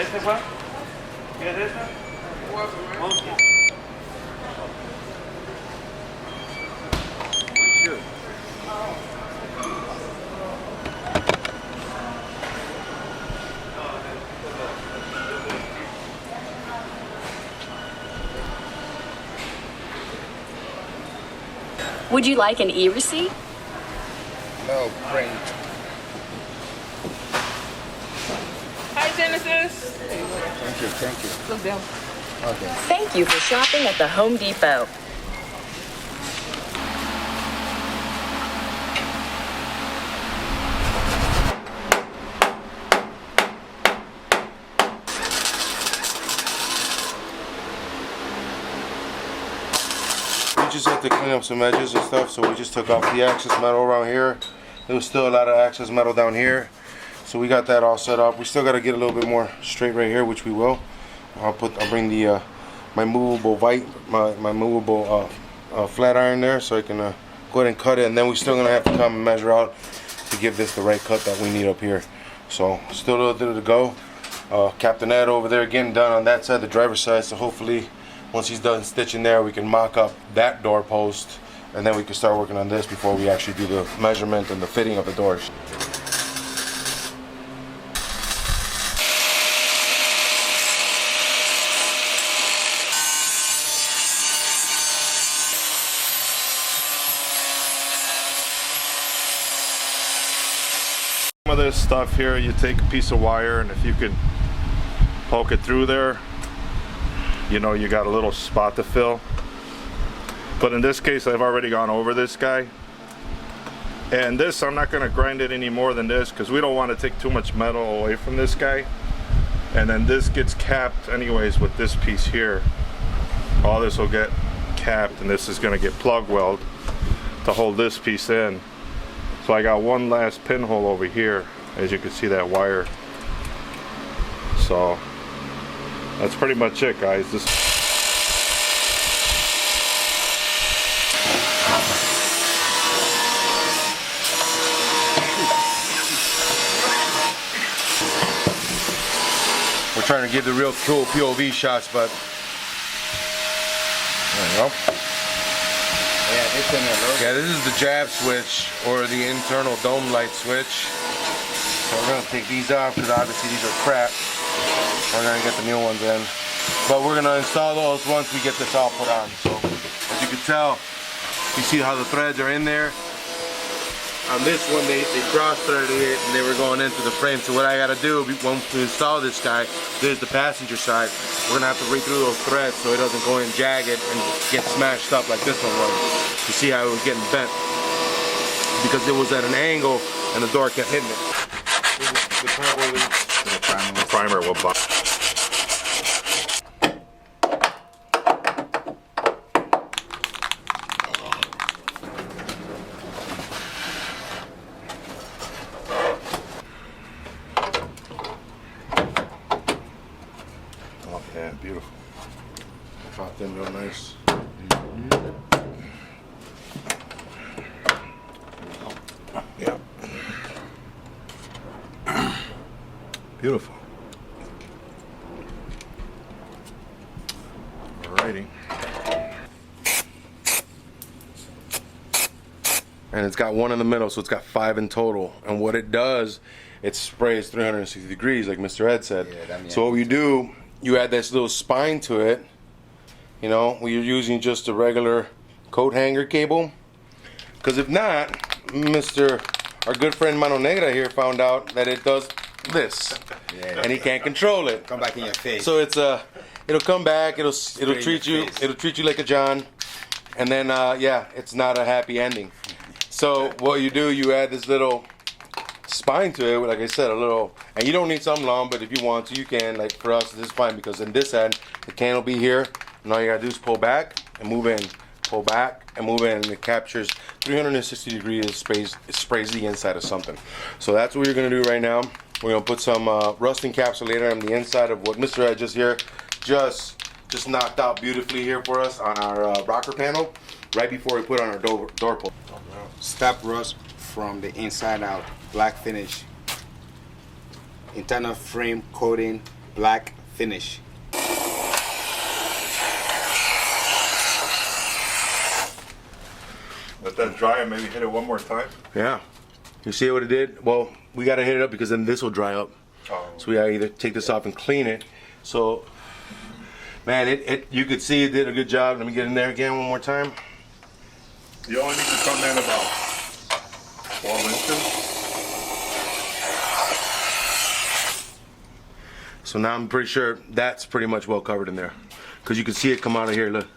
este fue? ¿Quieres esta? Okay. Sure. Would you like an e-receipt? No, print. Hi, Genesis. Thank you. Look down. Okay. Thank you for shopping at the Home Depot. We just had to clean up some edges and stuff, so we just took off the access metal around here. There was still a lot of access metal down here, so we got that all set up. We still got to get a little bit more straight right here, which we will. I'll bring the my movable my movable flat iron there, so I can go ahead and cut it. And then we're still gonna have to come and measure out to give this the right cut that we need up here. So still a little bit to go. Captain Ed over there getting done on that side, the driver's side. So hopefully, once he's done stitching there, we can mock up that door post, and then we can start working on this before we actually do the measurement and the fitting of the doors. Some of this stuff here, you take a piece of wire, and if you could poke it through there, you know you got a little spot to fill. But in this case, I've already gone over this guy, and this I'm not going to grind it any more than this because we don't want to take too much metal away from this guy. And then this gets capped anyways with this piece here. All this will get capped, and this is going to get plug weld to hold this piece in. So I got one last pinhole over here, as you can see that wire. So that's pretty much it, guys. We're trying to give the real cool POV shots, but there you go. Yeah, this is the jab switch, or the internal dome light switch. So we're gonna take these off because obviously these are crap. We're gonna get the new ones in, but we're gonna install those once we get this all put on. So as you can tell, you see how the threads are in there. On this one, they cross-threaded it and they were going into the frame. So what I gotta do once we install this guy, there's the passenger side. We're gonna have to read through those threads so it doesn't go in jagged and get smashed up like this one was. You see how it was getting bent because it was at an angle and the door kept hitting it. The primer will bust. Oh yeah, beautiful. Popped in real nice. Yeah. Beautiful. Alrighty. And it's got one in the middle, so it's got 5 in total. And what it does, it sprays 360 degrees, like Mr. Ed said. Yeah, so what you do, you add this little spine to it. You know, you're using just a regular coat hanger cable. Because if not, our good friend Mano Negra here found out that it does this, and he can't control it. Come back in your face. So it'll come back. It'll treat you like a John, and then yeah, it's not a happy ending. So what you do, you add this little spine to it, like I said, a little, and you don't need something long, but if you want to, you can. Like for us, this is fine because in this end, the can will be here, and all you gotta do is pull back and move in. Pull back and move in, and it captures 360 degrees. It sprays the inside of something. So that's what we're gonna do right now. We're gonna put some rust encapsulator on the inside of what Mr. Ed just knocked out beautifully here for us on our rocker panel, right before we put on our door pull. Stop rust from the inside out. Black finish. Internal frame coating black finish. Let that dry and maybe hit it one more time. Yeah. You see what it did? Well, we gotta hit it up because then this will dry up. Oh. So we gotta either take this off and clean it. So, man, you could see it did a good job. Let me get in there again one more time. You only need to come in about 12 inches. So now I'm pretty sure that's pretty much well covered in there. Because you can see it come out of here, look.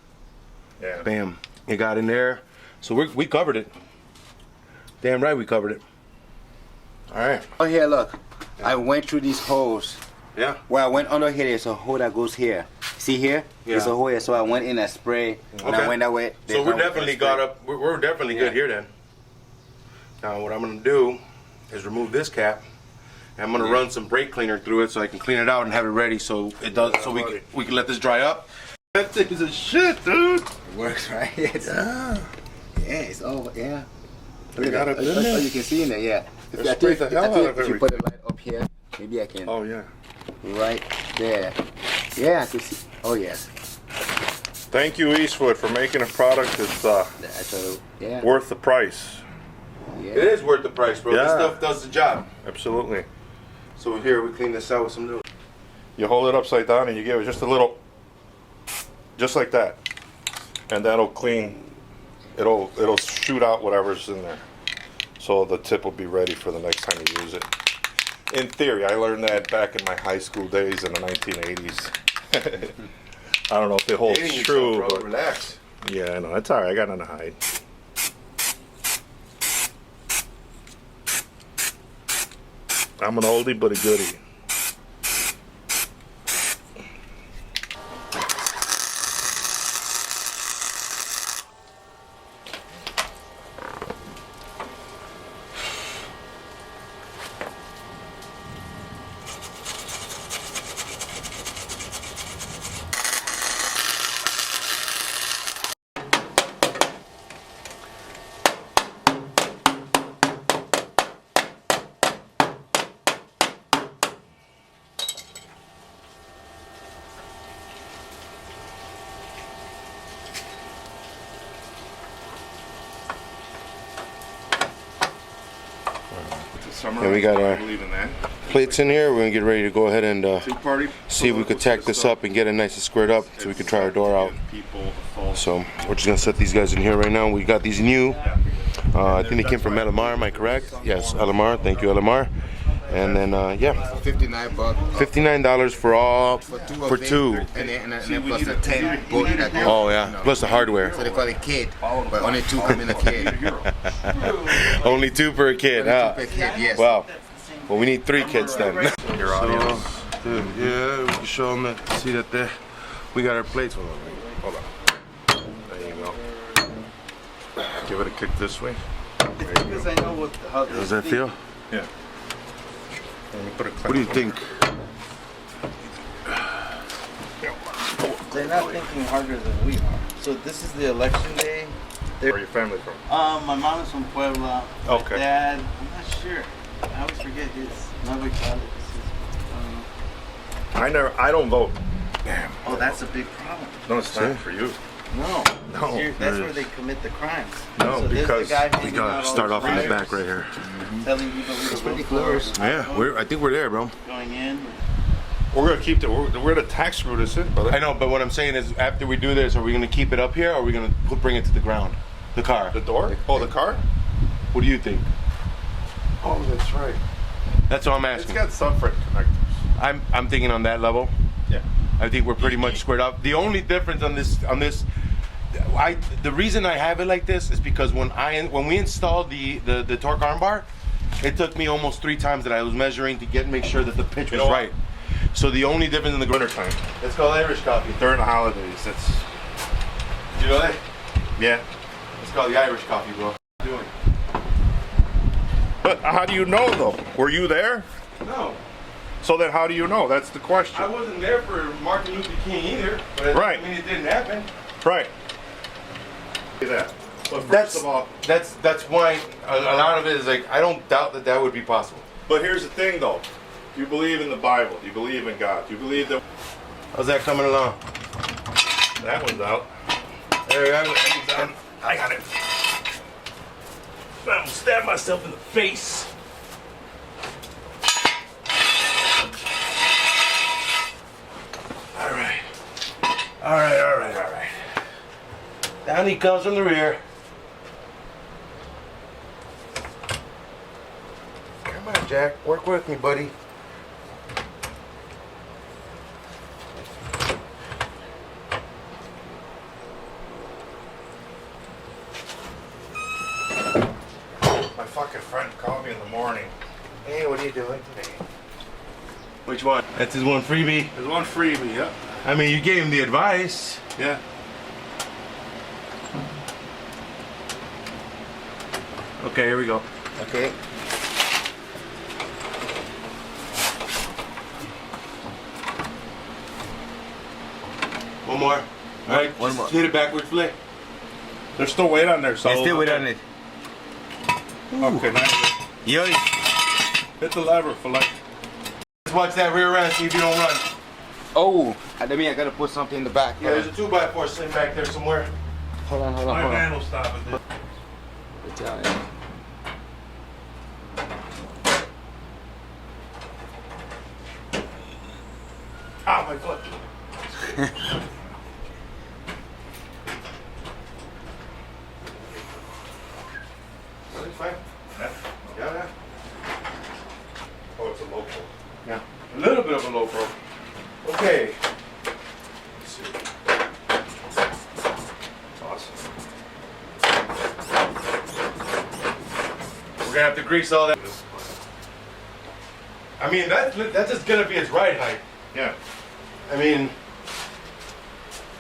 Yeah. Bam. It got in there. So we covered it. Damn right we covered it. All right. Oh, here, look. I went through these holes. Yeah. Where I went under here, there's a hole that goes here. See here? Yeah. There's a hole here, so I went in and spray. And I went that way. So we're definitely we're definitely good here then. Now what I'm gonna do is remove this cap. And I'm gonna run some brake cleaner through it so I can clean it out and have it ready so it does so we can let this dry up. That thing is a shit, dude. It works, right? Yeah, it's over, yeah. You got it in Oh, there? you can see in there, yeah. It sprayed the hell out of If you everything. put it right up here, maybe I can. Oh yeah. Right there. Yeah, I can see. Oh, yes. Thank you, Eastwood, for making a product that's Yeah. worth the price. Yeah. It is worth the price, bro. This Yeah. stuff does the job. Absolutely. So here we clean this out with some new. You hold it upside down and you give it just a little, just like that, and that'll clean. It'll shoot out whatever's in there, so the tip will be ready for the next time you use it. In theory, I learned that back in my high school days in the 1980s. I don't know if it holds Dating true, yourself, bro. but Relax. yeah, I know it's all right. I got nothing to hide. I'm an oldie but a goodie. Yeah, we got our plates in here. We're gonna get ready to go ahead and see if we could tack this up and get it nice and squared up so we can try our door out. So we're just gonna set these guys in here right now. We got these new. I think they came from LMR. Am I correct? Yes, LMR. Thank you, LMR. And then yeah, $59. $59 for two. And then plus the 10 bolt that goes, Oh yeah, you know. plus the hardware. So they call it kit, but only 2 come in a kit. Only 2 per kid, Only huh? 2 per kit, yes. Wow. Well, we need 3 kids then. Your audience. Dude, yeah, we can show them that. See that there? We got our plates. Hold on. There you go. Give it a kick this way. Because I know how Does that feel? Yeah. Let me put it. What do you think? they're not thinking harder than we are. So this is the election day. Where are your family from? My mom is from Puebla. Okay. My dad, I'm not sure. I always forget his number. I don't vote. Oh, that's a big problem. No, it's not for you. No. No, That's it where is. they commit the crimes. No, so there's because the guy We handing out gotta all start the off in the flyers, back right here. telling people who to pretty vote close. for, Yeah, I think we're there, bro. going in. We're gonna keep we're the tax route is it, brother? I know, but what I'm saying is, after we do this, are we gonna keep it up here, or are we gonna bring it to the ground? The car. The door? Oh, the car? What do you think? Oh, that's right. That's all I'm It's asking. got subframe connectors. I'm thinking on that level. Yeah. I think we're pretty much squared up. The only difference on this, the reason I have it like this is because when we installed the torque arm bar, it took me almost 3 times that I was measuring to make sure that the pitch was know what? right. So the only difference in the Winter time. it's called Irish coffee. During the holidays, it's You know that? yeah. It's called the Irish coffee, bro. Doing. But how do you know though? Were you there? No, So then how do you know? That's the I question. wasn't there for Martin Luther King either. But it Right. doesn't mean it didn't happen. Right. Say that. But first That's of all, that's why a lot of it is like I don't doubt that would be possible. but here's the thing though. Do you believe in the Bible? Do you believe in God? Do you believe that? How's that coming along? That one's out. There we go. I got it. I'm gonna stab myself in the face. All right. Down he comes from the rear. Come on, Jack. Work with me, buddy. My fucking friend called me in the morning. Hey, what are you doing today? Which one? That's his one freebie. There's one freebie, yep. I mean, you gave him the advice. Yeah. Okay, here we go. Okay. One more. All right, One just more. hit it backwards, flick. There's still weight on there, so. Still wait on it. Okay, nice. Yo. Hit the lever for like. Let's watch that rear end, see if you don't run. Oh, that means I gotta put something in the back. Yeah, there's a 2x4 sitting back there somewhere. Hold on. My man will stop at this. Good job, yeah. Ow, my foot. That's fine. Yeah. Oh, it's a local. Yeah. A little bit of a low pro. Okay. Let's see. Awesome. We're gonna have to grease all that. I mean, that's just gonna be its ride height. Yeah. I mean,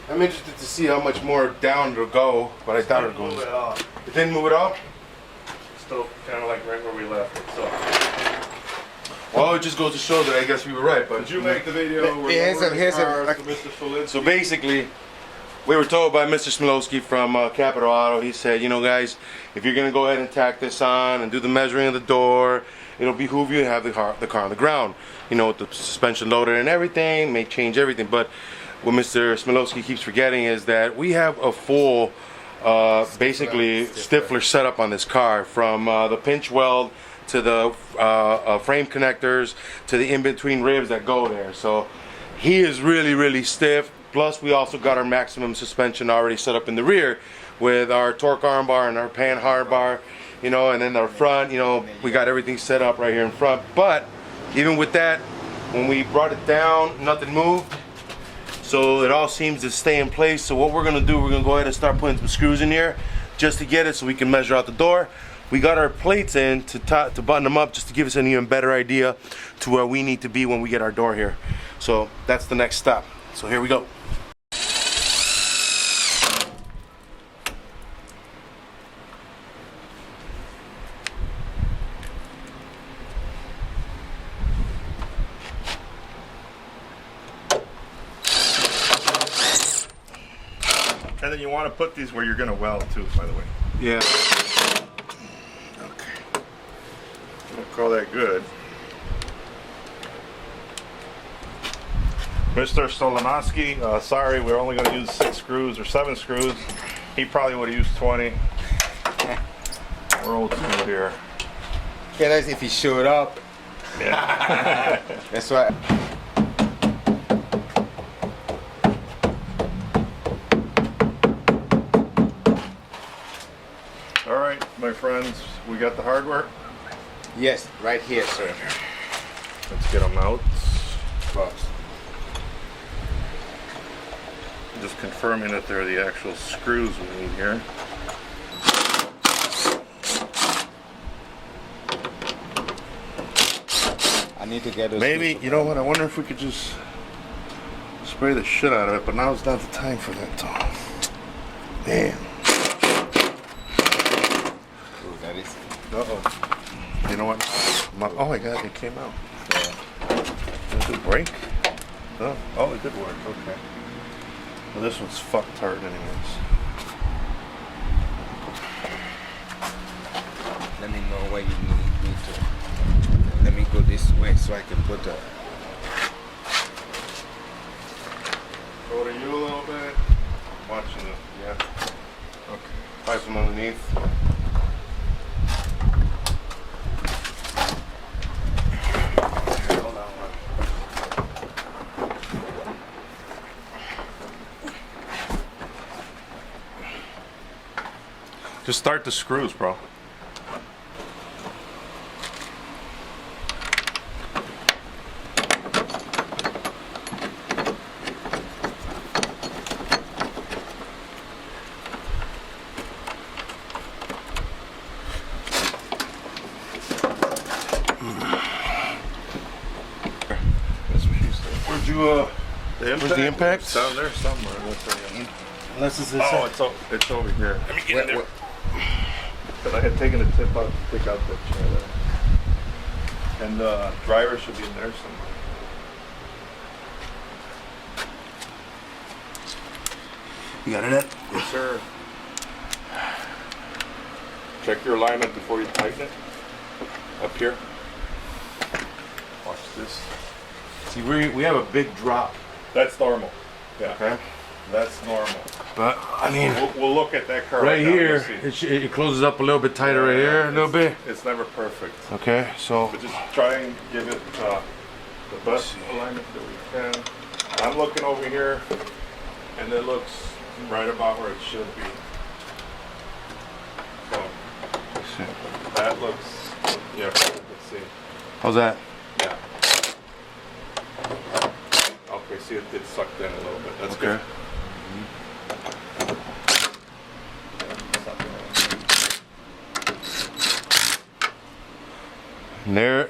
I'm interested to see how much more down it'll go, but I thought it would go. Move it off. It didn't move at all? Still kind of like right where we left it. So. Well, it just goes to show that I guess we were right, but... Did you make the video where Here's you were in here's the car a- to Mr. Solinsky? So basically, we were told by Mr. Smilowski from Capital Auto, he said, you know guys, if you're gonna go ahead and tack this on and do the measuring of the door, it'll behoove you to have the car on the ground. You know, with the suspension loaded and everything, may change everything. But what Mr. Smilowski keeps forgetting is that we have a full, basically, stifler setup on this car, from the pinch weld to the frame connectors to the in-between ribs that go there. So he is really, really stiff. Plus, we also got our maximum suspension already set up in the rear with our torque arm bar and our pan hard bar, you know, and then our front, you know, we got everything set up right here in front. But even with that, when we brought it down, nothing moved. So it all seems to stay in place. So what we're gonna do, we're gonna go ahead and start putting some screws in here just to get it so we can measure out the door. We got our plates in to button them up just to give us an even better idea to where we need to be when we get our door here. So that's the next step. So here we go. And then you want to put these where you're going to weld too, by the way. Yeah. Okay. Don't call that good. Mr. Stolonowski, sorry, we're only going to use 6 screws or 7 screws. He probably would have used 20. We're old school here. Okay, that's if he showed up. Yeah. That's why. All right, my friends, we got the hardware. Yes, right here, sir. Let's get them out. Box. Just confirming that they're the actual screws we need here. I need to get those. Maybe, you know what, I wonder if we could just spray the shit out of it, but now's not the time for that, Tom. Damn. Ooh, that is. Uh-oh. You know what? Oh my God, it came out. Did it break? Oh, oh, it did work, okay. Well, this one's fucked hard anyways. Let me know where you need me to. Let me go this way so I can put the. Go to you a little bit. I'm watching it. Yeah. Okay. Pipe from underneath. Hold on. Just start the screws, bro. That's what she said. Where'd you Where's the impact? It's down there somewhere. unless it's this It's over here. Let me get in there. But I had taken the tip out to pick out that chair there. And the driver should be in there somewhere. You got it in? Yes, sir. Check your alignment before you tighten it. Up here. Watch this. See, we have a big drop. That's normal. Yeah. Okay. That's normal. But I mean, We'll look at that curve right now, here, you'll see. it closes up a little bit tighter right here, a little bit. It's never perfect. Okay, so But just try and give it the best alignment that we can. I'm looking over here, and it looks right about where it should be. So that looks, yeah. Let's see. how's that? Yeah. Okay, see it sucked in a little bit. That's Okay. good. And there,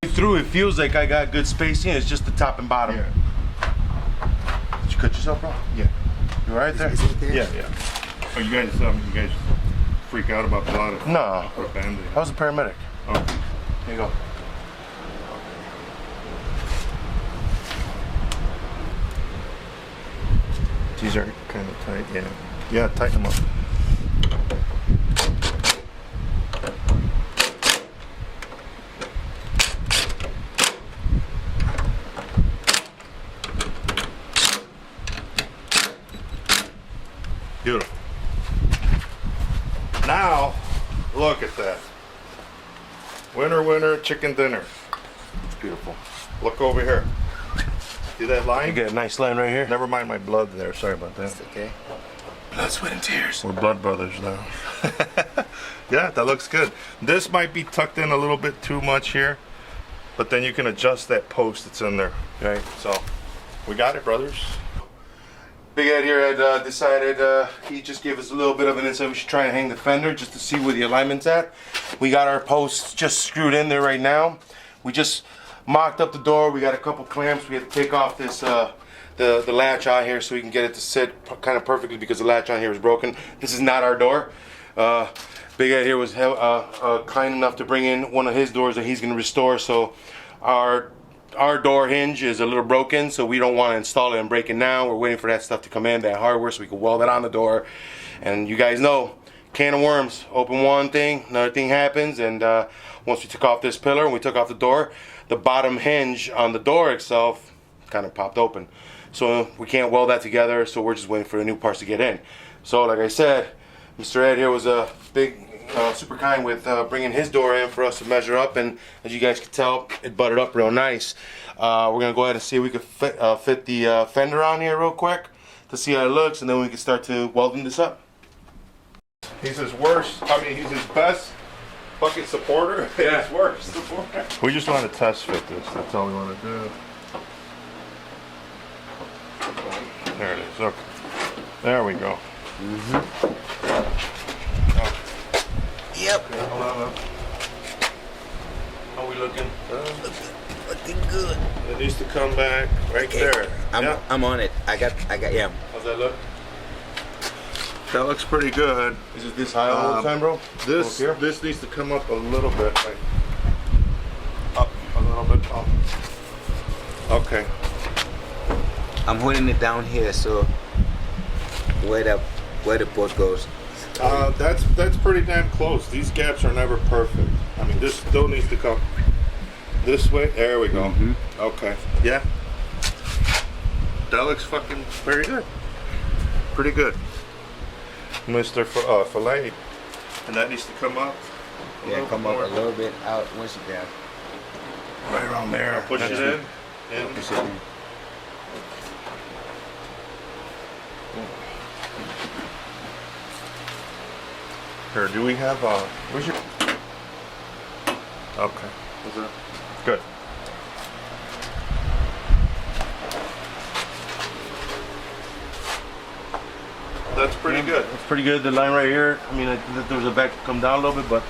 through it feels like I got good spacing. It's just the top and bottom. Yeah. Did you cut yourself, bro? Yeah. You all right there? Is it there? Yeah, yeah. Oh, you guys freak out about blood? No, Or Band-Aid? I was a paramedic. Okay. Here you go. These are kind of tight, yeah. Yeah, tighten them up. Beautiful. Now, look at that. Winner, winner, chicken dinner. It's beautiful. Look over here. See that You line? get a nice line right here. Never mind my blood there. Sorry about that. It's okay. Blood, sweat, and tears. We're blood brothers now. Yeah, that looks good. This might be tucked in a little bit too much here, but then you can adjust that post that's in there. Right. So, we got it, brothers. Big Ed here had decided he just gave us a little bit of an insight. We should try and hang the fender just to see where the alignment's at. We got our posts just screwed in there right now. We just mocked up the door. We got a couple clamps. We had to take off this the latch on here so we can get it to sit kind of perfectly because the latch on here is broken. This is not our door. Big Ed here was kind enough to bring in one of his doors that he's going to restore. So our door hinge is a little broken, so we don't want to install it and break it now. We're waiting for that stuff to come in, that hardware, so we can weld it on the door. And you guys know, can of worms. Open one thing, another thing happens, and once we took off this pillar and we took off the door, the bottom hinge on the door itself kind of popped open. So we can't weld that together, so we're just waiting for the new parts to get in. So like I said, Mr. Ed here was a super kind with bringing his door in for us to measure up, and as you guys can tell, it buttered up real nice. We're gonna go ahead and see if we can fit the fender on here real quick to see how it looks, and then we can start to welding this up. He's his worst, he's his best bucket supporter. Yeah. His worst supporter. We just want to test fit this. That's all we want to do. There it is. Okay. There we go. Yep. Hold on. How we looking? Looking good. It needs to come back right Okay. there. Yeah. I'm on it. I got yeah. How's that look? That looks pretty good. Is it this high all the time, bro? This Up here? this needs to come up a little bit, like up a little bit up. Okay. I'm holding it down here so where the port goes. That's pretty damn close. These gaps are never perfect. This still needs to come this way. There we go. Mhm. Okay. Yeah. That looks fucking very good. Pretty good. Mr. Filet. And that needs to come up. Yeah, come up a little bit out once you can. Right around there. Push it in. Push it in. Here, do we have where's your okay. What's that? Good. That's pretty good. It's pretty good. The line right here. I mean, I think that there was a back come down a little bit, but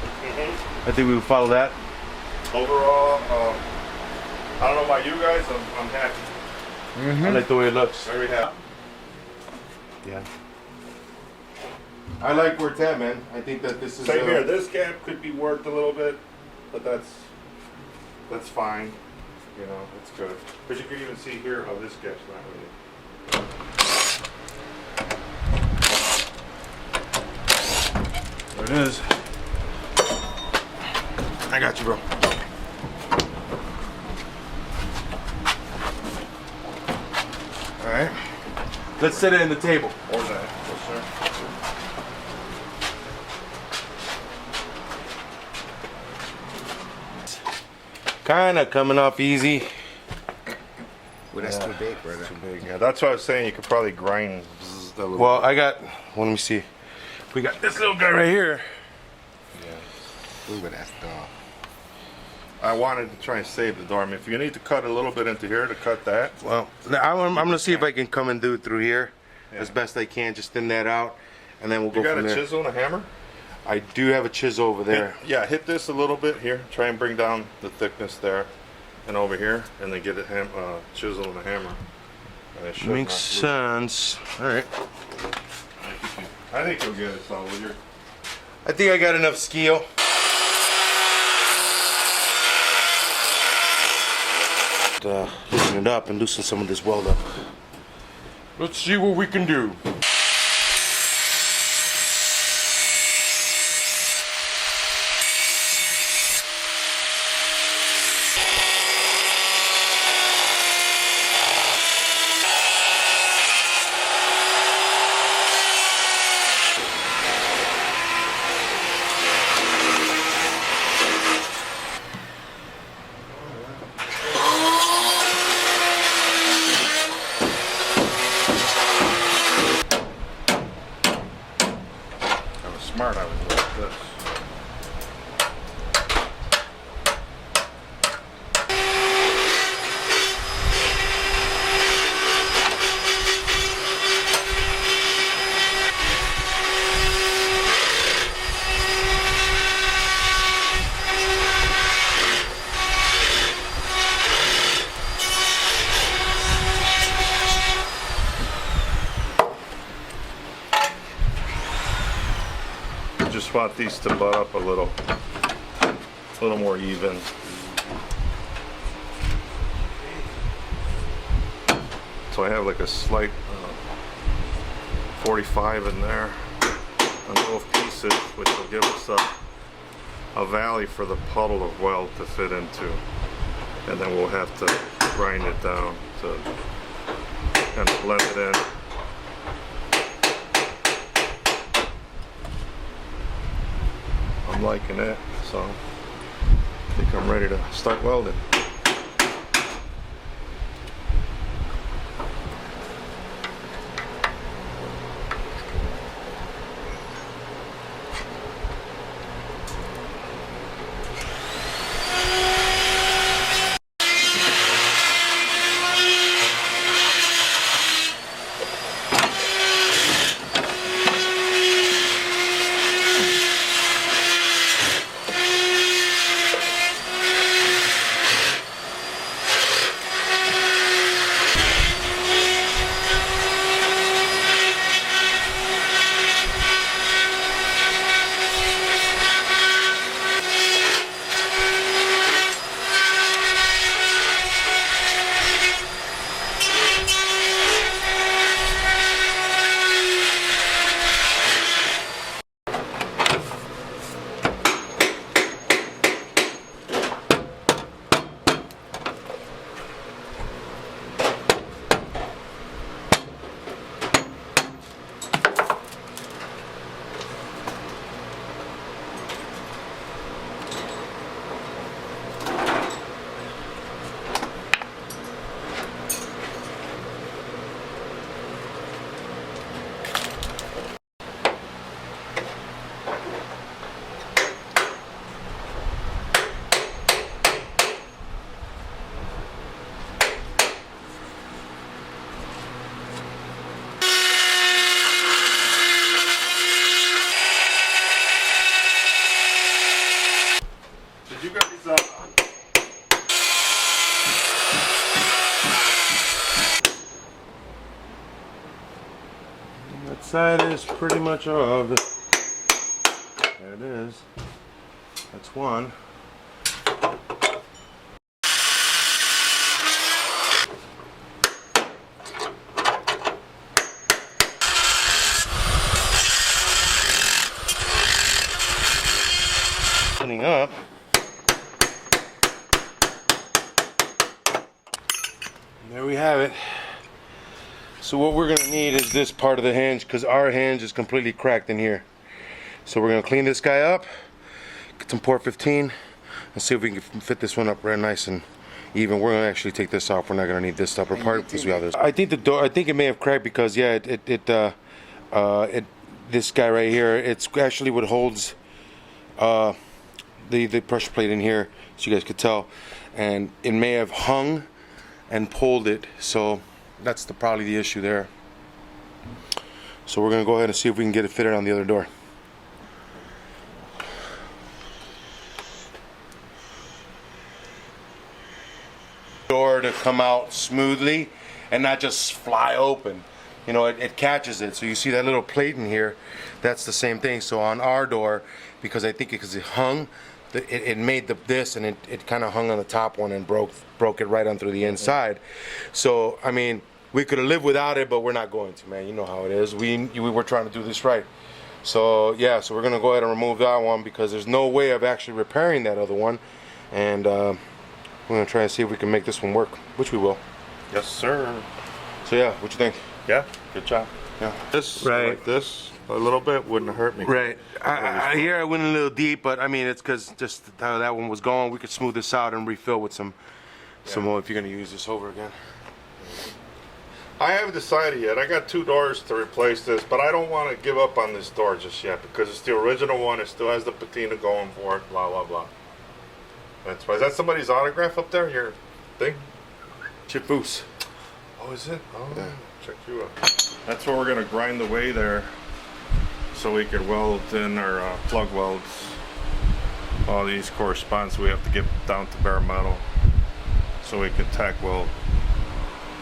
I think we will follow that. Overall, I don't know about you guys, I'm happy. I like the way it looks. Very happy. Yeah. I like where it's at, man. I think that this is. Same here. This gap could be worked a little bit, but that's fine. You know, it's good. But you can even see here how this gap's not really. There it is. I got you, bro. All right. Let's set it in the table. Or that. Yes, sir. Kind of coming off easy. Well, that's too big, brother. Too big. Yeah, that's what I was saying. You could probably grind a little. Well, I got. Well, let me see. We got this little guy right here. Ooh, but that's dog. I wanted to try and save the door. I mean, if you need to cut a little bit into here to cut that. Well, I'm gonna see if I can come and do it through here as best I can. Just thin that out, and then we'll go You got from a there. chisel and a hammer? I do have a chisel over there. Hit this a little bit here. Try and bring down the thickness there and over here, and then get a chisel and a hammer. And it should Makes not lose. sense. All right. I think you'll get it, so with your. I think I got enough skill. Loosen it up and loosen some of this weld up. Let's see what we can do. Smart, I would like this. Just want these to butt up a little more even. So I have like a slight 45 in there on both pieces, which will give us a valley for the puddle of weld to fit into. And then we'll have to grind it down to kind of blend it in. I'm liking it, so I think I'm ready to start welding. outside is pretty much of. There it is. That's one. Opening up. And there we have it. So what we're gonna need is this part of the hinge, because our hinge is completely cracked in here. So we're gonna clean this guy up, get some port 15, and see if we can fit this one up real nice and even. We're gonna actually take this off. We're not gonna need this upper part because we have this. I think the door. I think it may have cracked because yeah, this guy right here. It's actually what holds the pressure plate in here, so you guys could tell, and it may have hung and pulled it. So that's probably the issue there. So we're gonna go ahead and see if we can get it fitted on the other door. Door to come out smoothly and not just fly open. You know, it catches it. So you see that little plate in here, that's the same thing. So on our door, because I think because it hung, it made this, and it kind of hung on the top one and broke it right on through the inside. So I mean, we could have lived without it, but we're not going to, man. You know how it is. We were trying to do this right. So yeah, so we're gonna go ahead and remove that one because there's no way of actually repairing that other one, and we're gonna try and see if we can make this one work, which we will. Yes, sir. So yeah, what you think? Yeah, good job. Yeah. This, Right. like this, a little bit wouldn't hurt me. Right. Here I went a little deep, but I mean it's because just how that one was going. We could smooth this out and refill with some more if you're gonna use this over again. I haven't decided yet. I got 2 doors to replace this, but I don't want to give up on this door just yet because it's the original one. It still has the patina going for it. Blah blah blah. That's why. Is that somebody's autograph up there? Your thing? Chip Boost. Oh, is it? Oh, Yeah. Check you out. That's where we're gonna grind the way there, so we could weld in our plug welds. All these correspond, so we have to get down to bare metal, so we can tack weld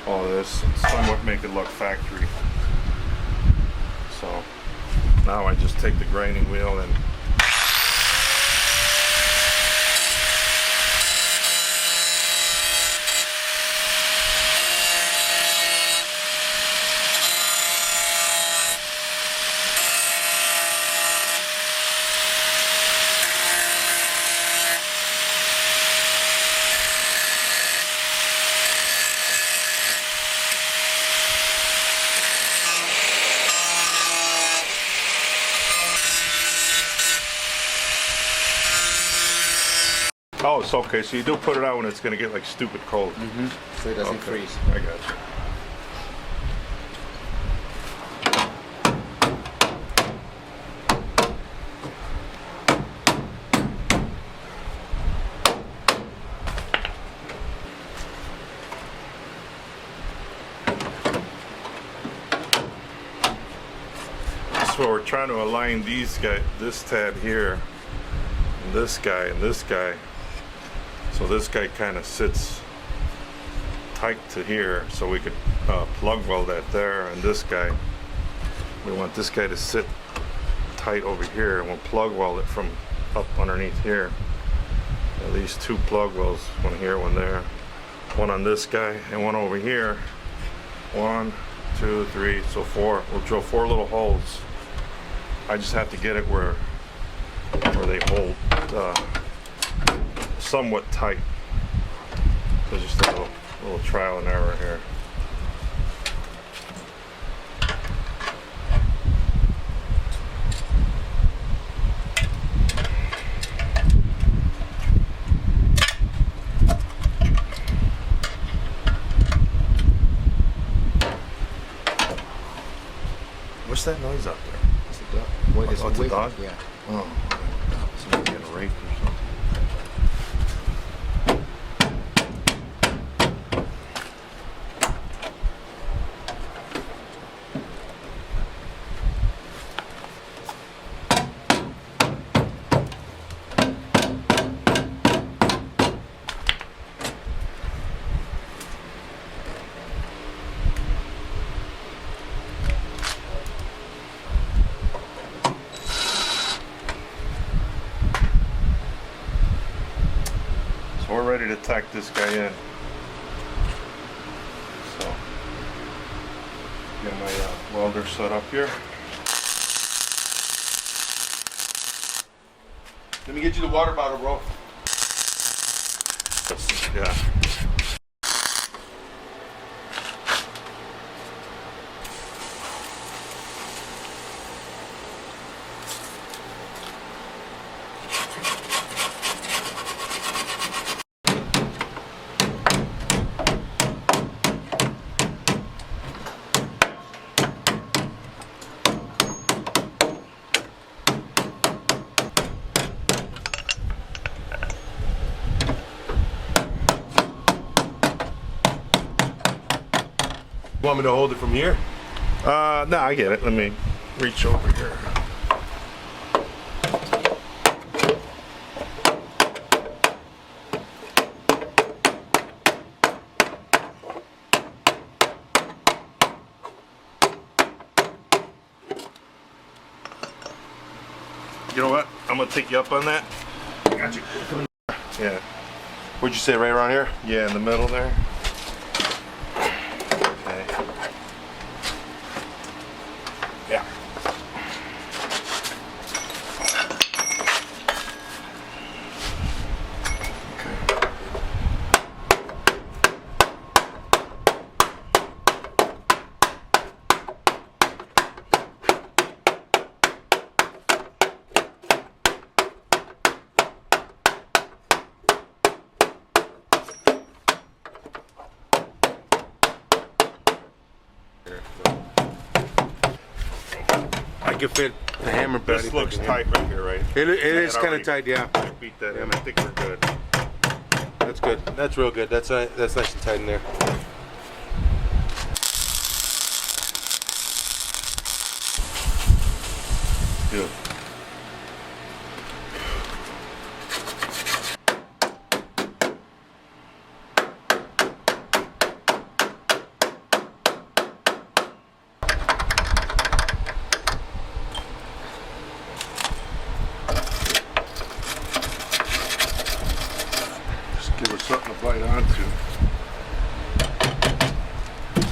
all this and somewhat make it look factory. So now I just take the grinding wheel and oh, it's okay. So you do put it out when it's gonna get like stupid cold. So it doesn't Okay. freeze. I got you. So we're trying to align these guys, this tab here, and this guy, and this guy. So this guy kind of sits tight to here, so we could plug weld that there, and this guy, we want this guy to sit tight over here, and we'll plug weld it from up underneath here. At least 2 plug welds, one here, one there, one on this guy, and one over here. 1, 2, 3, so 4. We'll drill 4 little holes. I just have to get it where they hold somewhat tight. So just a little trial and error here. What's that noise out there? It's a dog. What is Oh, it's a wait, dog? Yeah. Oh, somebody getting raped or something. ready to tack this guy in. So, get my welder set up here. Let me get you the water bottle, bro. Yeah. Want me to hold it from here? No, I get it. Let me reach over here. You know what? I'm gonna take you up on that. Gotcha. Yeah. What'd you say, right around here? Yeah, in the middle there. Okay. Yeah. I can fit the hammer. This looks tight right here, right? It is kind already of tight, yeah. Beat that in. I think we're good. That's good. That's real good. That's nice and tight in there. Good. Just give us something to bite onto.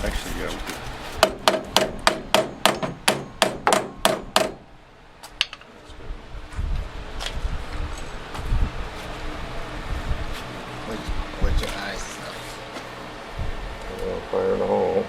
Actually, yeah, we could. What's your eyes? Fire in the hole.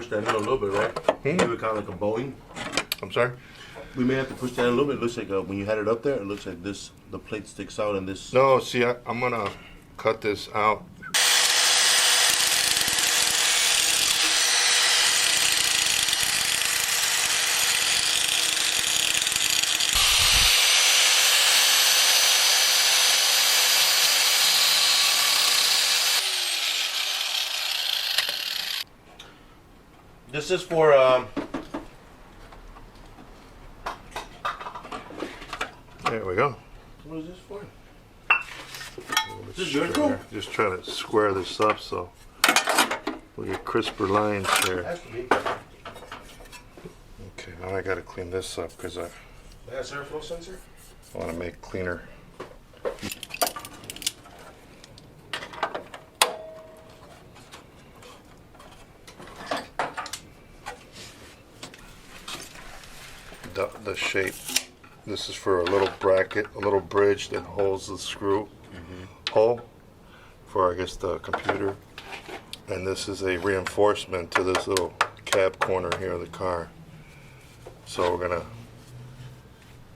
push that in a little bit, right? Maybe kind of like a Boeing. I'm sorry? We may have to push that in a little bit. It looks like when you had it up there, it looks like this. The plate sticks out, and this. No, see, I'm gonna cut this out. This is for. There we go. What is this for? This is your tool? Just trying to square this up so we get crisper lines here. Has to be. Okay, now I gotta clean this up because I That's airflow sensor. want to make it cleaner. The shape. This is for a little bracket, a little bridge that holds the screw hole for, I guess, the computer. And this is a reinforcement to this little cab corner here of the car. So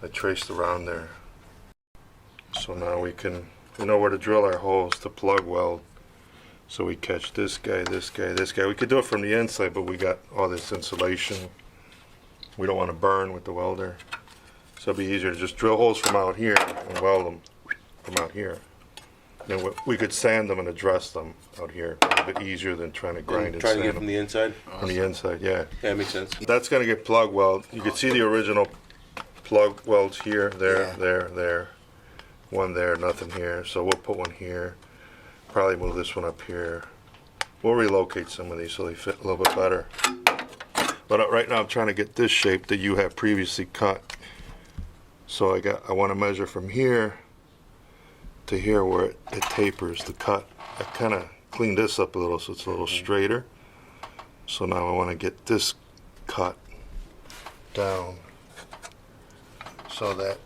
I traced around there. So now we know where to drill our holes to plug weld. So we catch this guy, this guy, this guy. We could do it from the inside, but we got all this insulation. We don't want to burn with the welder. So it'd be easier to just drill holes from out here and weld them from out here. Then we could sand them and address them out here. A bit easier than trying to grind and Trying sand to get them. from the inside. From the inside, yeah. Yeah, that makes sense. That's gonna get plug weld. You can see the original plug welds here, there, there. One there, nothing here. So we'll put one here. Probably move this one up here. We'll relocate some of these so they fit a little bit better. But right now I'm trying to get this shape that you have previously cut. So I want to measure from here to here where it tapers the cut. I kind of cleaned this up a little so it's a little straighter. So now I want to get this cut down so that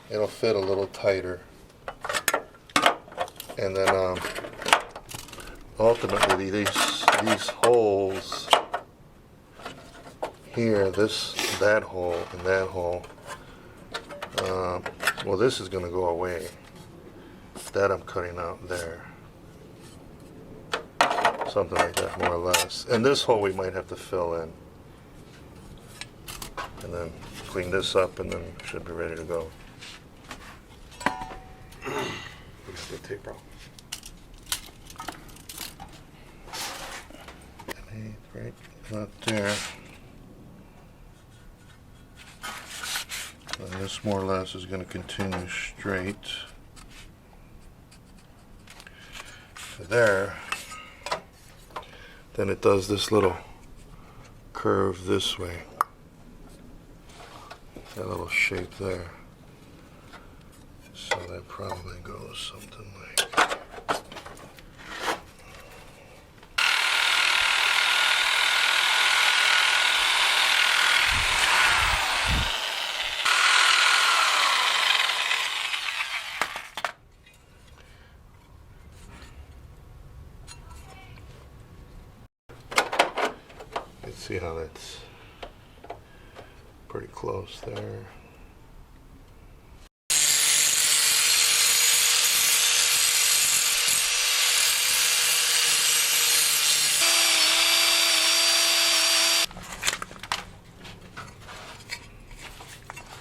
it'll fit a little tighter. And then ultimately these holes here, that hole, and that hole, well, this is going to go away. That I'm cutting out there. Something like that, more or less. And this hole we might have to fill in. And then clean this up, and then it should be ready to go. Where's the tape roll? Right, not there. And this more or less is going to continue straight to there. Then it does this little curve this way. That little shape there. So that probably goes something like. See how that's pretty close there.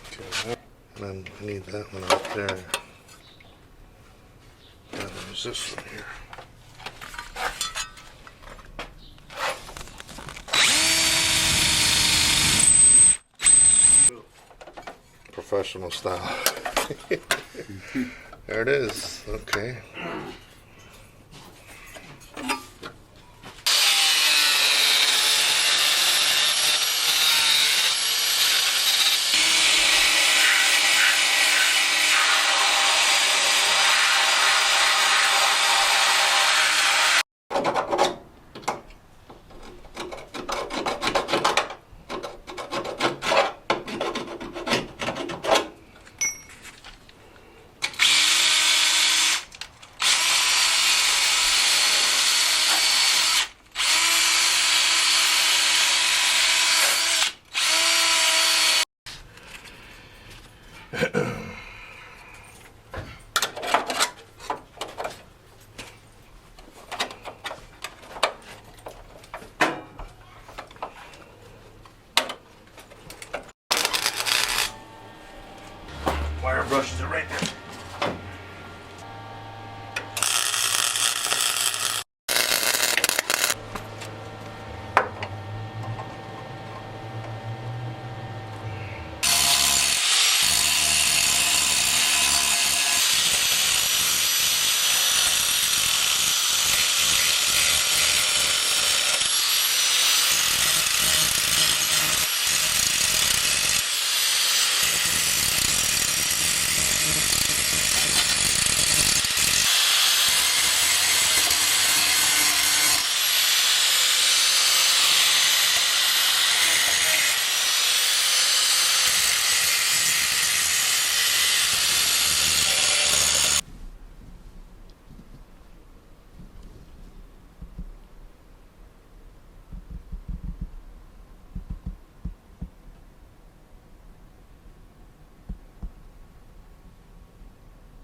Okay, and then I need that one up there. And there's this one here. Professional style. There it is. Okay. Wire brushes are right there.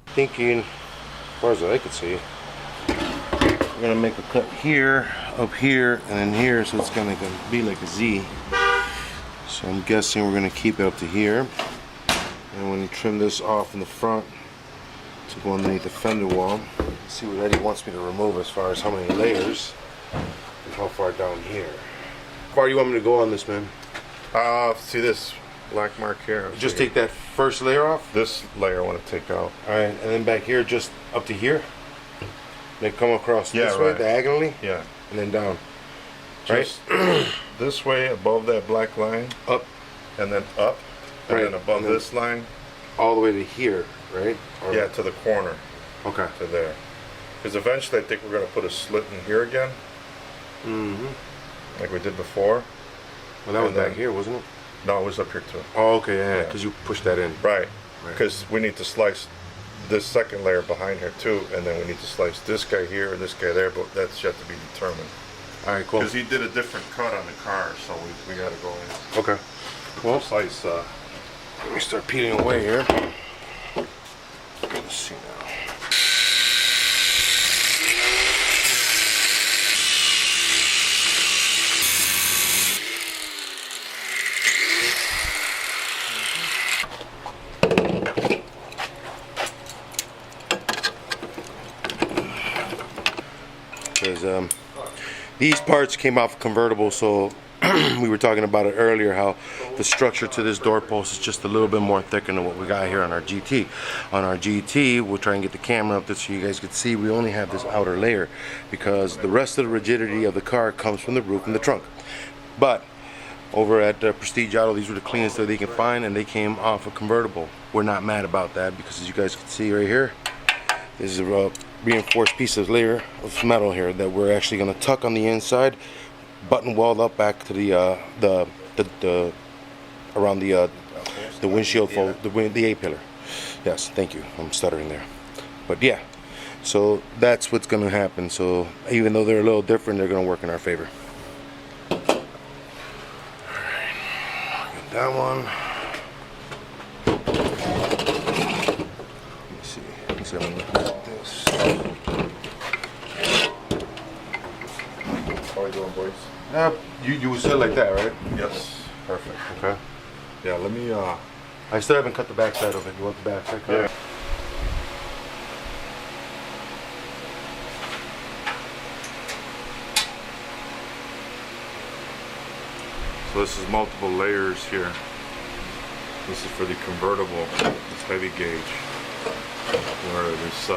Thinking, as far as I could see, we're gonna make a cut here, up here, and then here, so it's gonna be like a Z. So I'm guessing we're gonna keep it up to here. And I'm gonna trim this off in the front to go underneath the fender wall. See what Eddie wants me to remove as far as how many layers and how far down here. How far do you want me to go on this, man? See this black mark here? Just take that first layer off? This layer I want to take out. Alright, and then back here, just up to here? Then come across Yeah, this way, right. diagonally? Yeah. And then down. Right? Just this way above that black line, Up. and then up, and Right, then above and then- this line, All the way to here, right? Or- yeah, to the corner, Okay. to there. Because eventually I think we're going to put a slit in here again, Mm-hmm. like we did before. Well, that was And back then- here, wasn't it? No, it was up here too. Oh, okay, yeah, Yeah. because you pushed that in. Right. Right. Because we need to slice this second layer behind here too, and then we need to slice this guy here and this guy there, but that's yet to be determined. Alright, cool. Because he did a different cut on the car, so we got to go in. Okay. Well, Slice, let me start peeling away here. Let's see now. Because these parts came off convertible, so we were talking about it earlier, how the structure to this door post is just a little bit more thicker than what we got here on our GT. On our GT, we'll try and get the camera up there so you guys can see we only have this outer layer because the rest of the rigidity of the car comes from the roof and the trunk. But over at Prestige Auto, these were the cleanest that they can find, and they came off a convertible. We're not mad about that because as you guys can see right here, this is a reinforced piece of layer of metal here that we're actually going to tuck on the inside, button weld up back to the around the windshield fold, the A pillar. Yes, thank you. I'm stuttering there. But yeah, so that's what's going to happen. So even though they're a little different, they're going to work in our favor. Alright, got that one. Let me see. I'm going to cut this. how are we doing, boys? You would set it like that, right? Yes. Perfect. Okay. Yeah, let me, I still haven't cut the back side of it. You want the back side cut? yeah. So this is multiple layers here. This is for the convertible, this heavy gauge, where this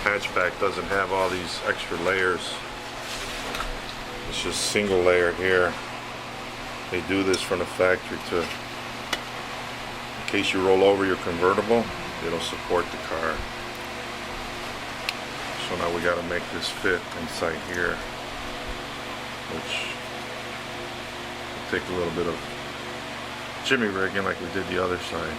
hatchback doesn't have all these extra layers. It's just single layer here. They do this from the factory to, in case you roll over your convertible, it'll support the car. So now we got to make this fit inside here, which will take a little bit of jimmy rigging like we did the other side.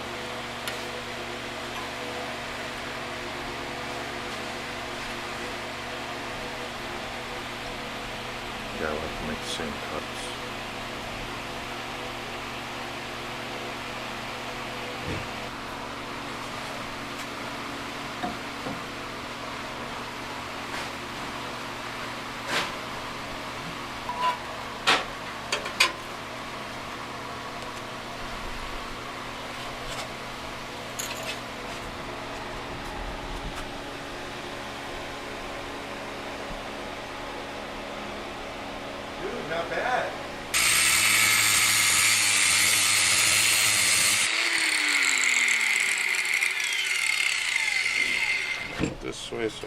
Yeah, we'll have to make the same cuts. Eso, eso.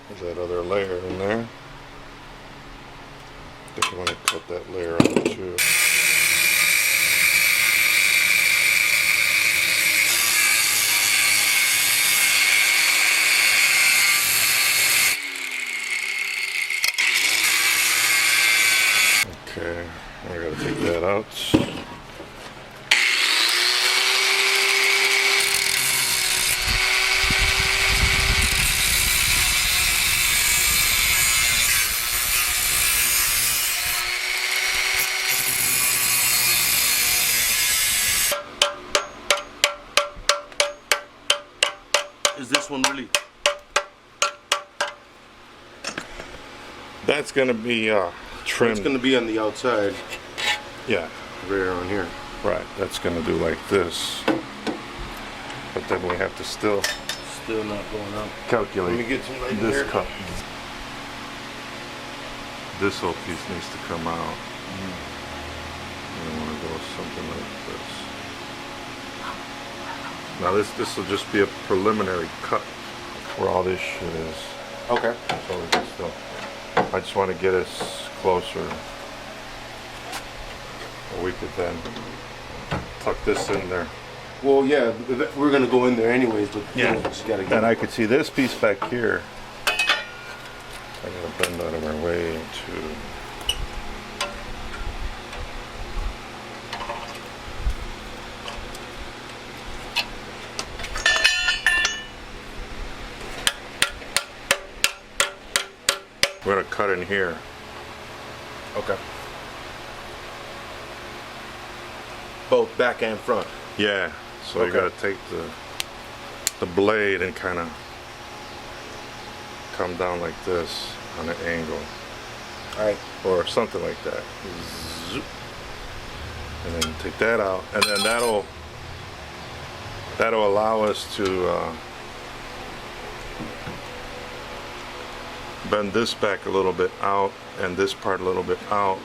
There's that other layer in there. I think I want to cut that layer off too. Okay, I gotta take that out. Is this one really? That's gonna be trimmed. It's gonna be on the outside, Yeah, right around here. right. That's gonna do like this. But then we have to still Still not going up. calculate Let me get some light in this here. cut. This whole piece needs to come out. I want to go with something like this. Now this will just be a preliminary cut where all this shit is. Okay. So we can still. I just want to get us closer. We could then tuck this in there. Well, yeah, we're gonna go in there anyways, but Yeah. you just gotta get. And I could see this piece back here. I gotta bend out of my way to. We're gonna cut in here. Okay. Both back and front. Yeah. So you Okay. gotta take the blade and kind of come down like this on an angle. All right. Or something like that. Zoop. And then take that out, and then that'll allow us to bend this back a little bit out and this part a little bit out,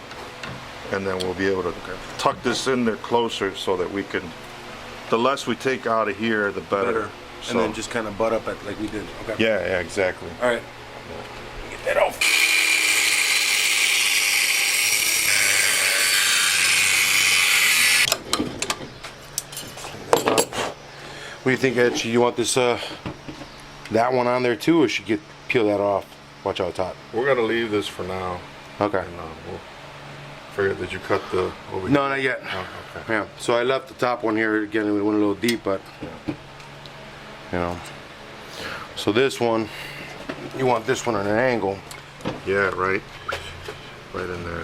and then we'll be able to tuck this in there closer so that we can. The less we take out of here, the better. So, And then just kind of butt up at like we did. Okay. yeah, exactly. All right. Get that off. What do you think, Ed? You want this, that one on there too, or should get peel that off? Watch out top. We're gonna leave this for now. Okay. And we'll figure. Did you cut the? Over No, not yet. Oh, okay. Yeah. So I left the top one here again. It went a little deep, but you know. So this one, you want this one at an angle. Yeah, right in there.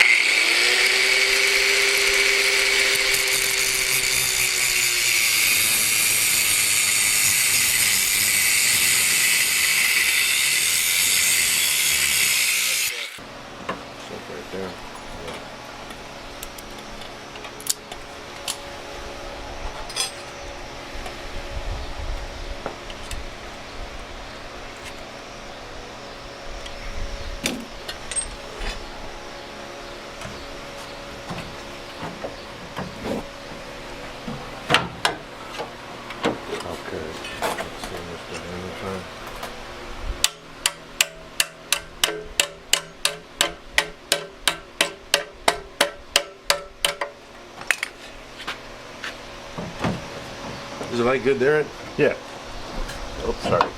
Right there. Okay. Let's see, Mr. Hamilton. Is the light good there, Ed? Yeah. Oops, sorry.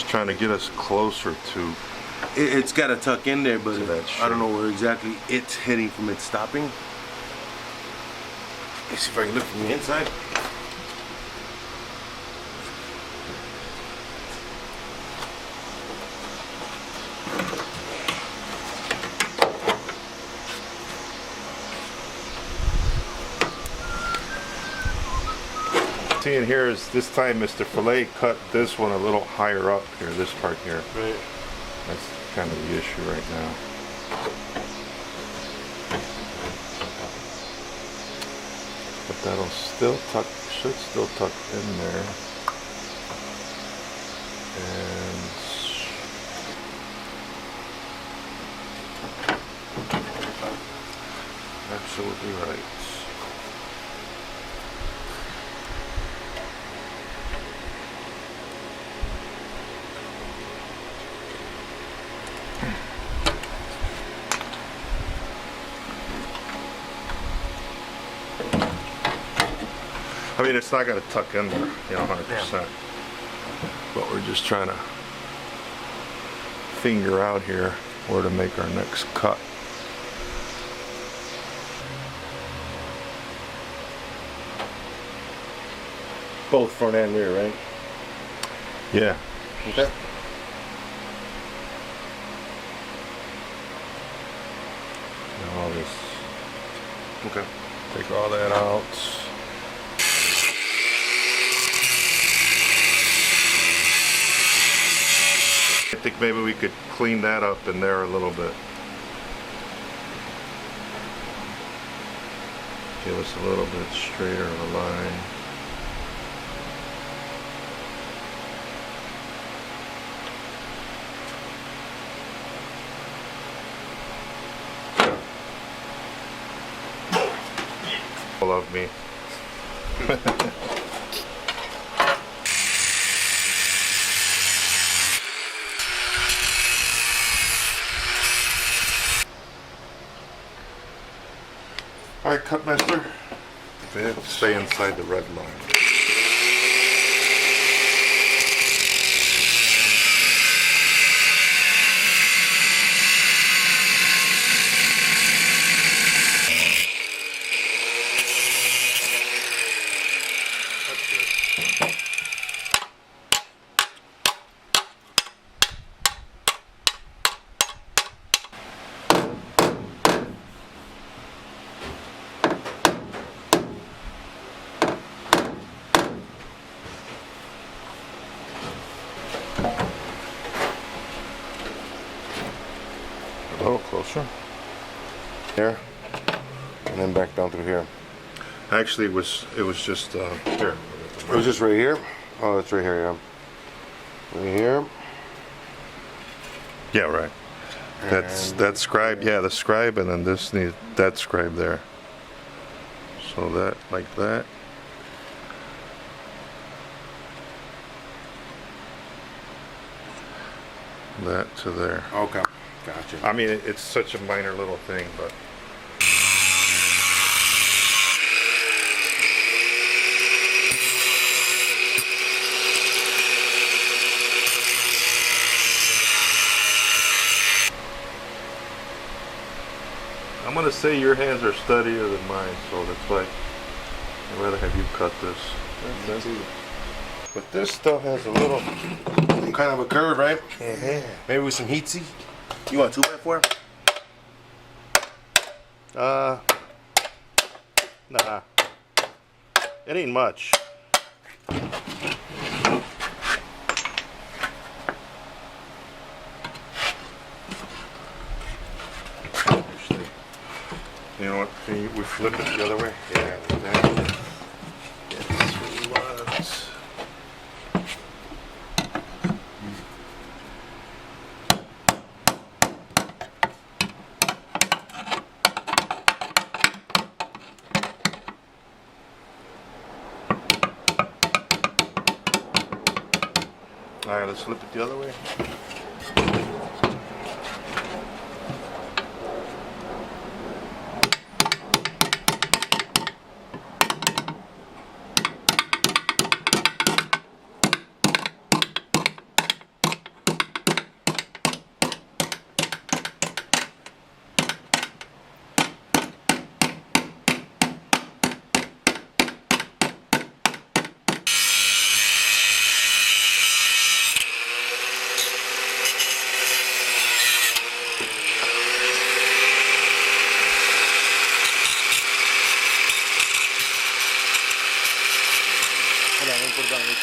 trying to get us closer to. It's got to tuck in there, but To that I don't know where exactly it's hitting from it stopping. Let's see if I can look from the inside. Seeing here is this time Mr. Fillet cut this one a little higher up here, this part here. Right. That's kind of the issue right now. But that'll still tuck, should still tuck in there. And absolutely right. I mean, it's not going to tuck in there, 100%. But we're just trying to finger out here where to make our next cut. Both front and rear, right? Yeah. Okay. Now I'll just Okay. take all that out. I think maybe we could clean that up in there a little bit. Give us a little bit straighter of a line. Love me. All right, cut master. Stay inside the red line. A little closer. Here, and then back down through here. Actually, it was just here. It was just right here. Oh, it's right here, yeah. Right here. Yeah, right. That's that scribe. Yeah, the scribe, and then this needs that scribe there. So that like that. That to there. Okay, gotcha. I mean, it's such a minor little thing, but. I'm gonna say your hands are steadier than mine, so that's why I'd rather have you cut this. But this still has a little kind of a curve, right? Maybe with some heat seat. You want 2x4? Nah. It ain't much. You know what? We flip it the other way? Yeah, like that. Yes, we want. All right, let's flip it the other way.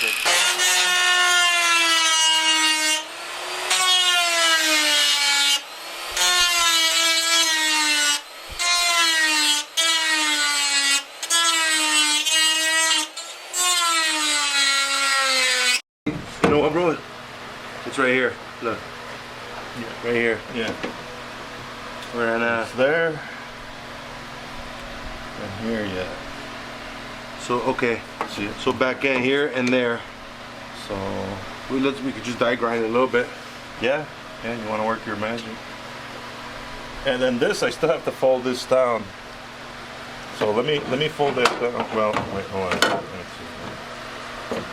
You know what, bro? It's right here. Look. Right here. Yeah. We're in It's there. And here, yeah. So okay. See it? So back in here and there. So we could just die grind it a little bit. Yeah. Yeah, you want to work your magic. And then this, I still have to fold this down. So let me fold that down. Well, wait, hold on. Let's see.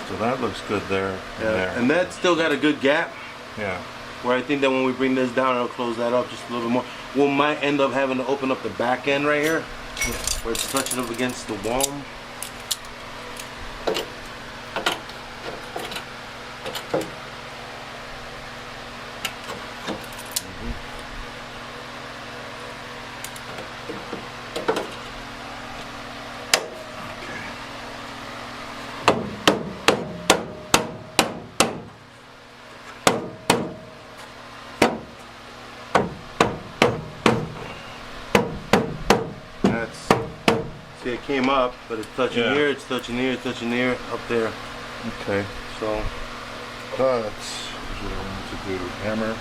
So that looks good there. And there. And that's still got a good gap. Yeah. Where I think that when we bring this down, it'll close that up just a little bit more. We might end up having to open up the back end right here, where it's touching up against the wall. See, it came up, but it's touching here, it's touching here, it's touching here, up there. Okay. So That's what I want to do. Hammer.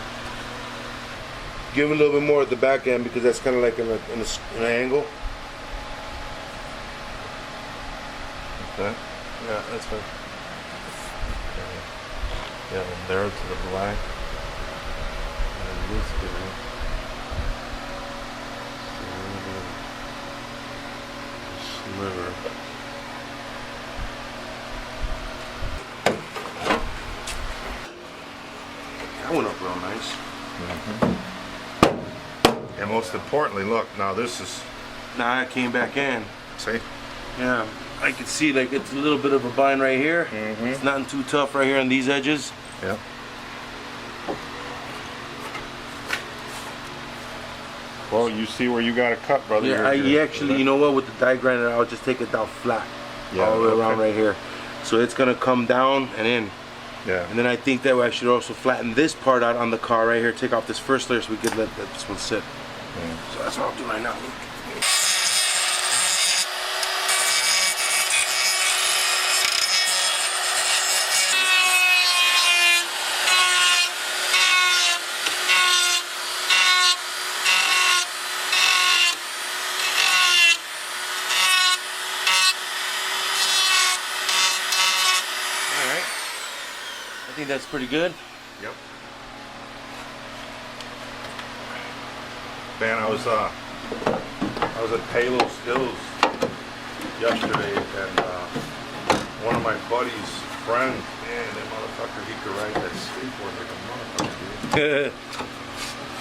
give it a little bit more at the back end because that's kind of like in an angle. Okay. Yeah, that's fine. Okay. Yeah, and there to the black. And this guy. Sliver. That went up real nice. And most importantly, look, now this is, Now it came back in. see? Yeah, I can see like it's a little bit of a bind right here. It's nothing too tough right here on these edges. Yeah. Well, you see where you got to cut, brother. Yeah, you actually, you know what, with the die grinder, I'll just take it down flat. All the way around right here. So it's gonna come down and in. Yeah. And then I think that I should also flatten this part out on the car right here, take off this first layer so we could let this one sit. So that's what I'll do right now. Alright. I think that's pretty good. Yep. Man, I was at Palos Hills yesterday, and one of my buddy's friends, man, that motherfucker, he could ride that skateboard like a motherfucker.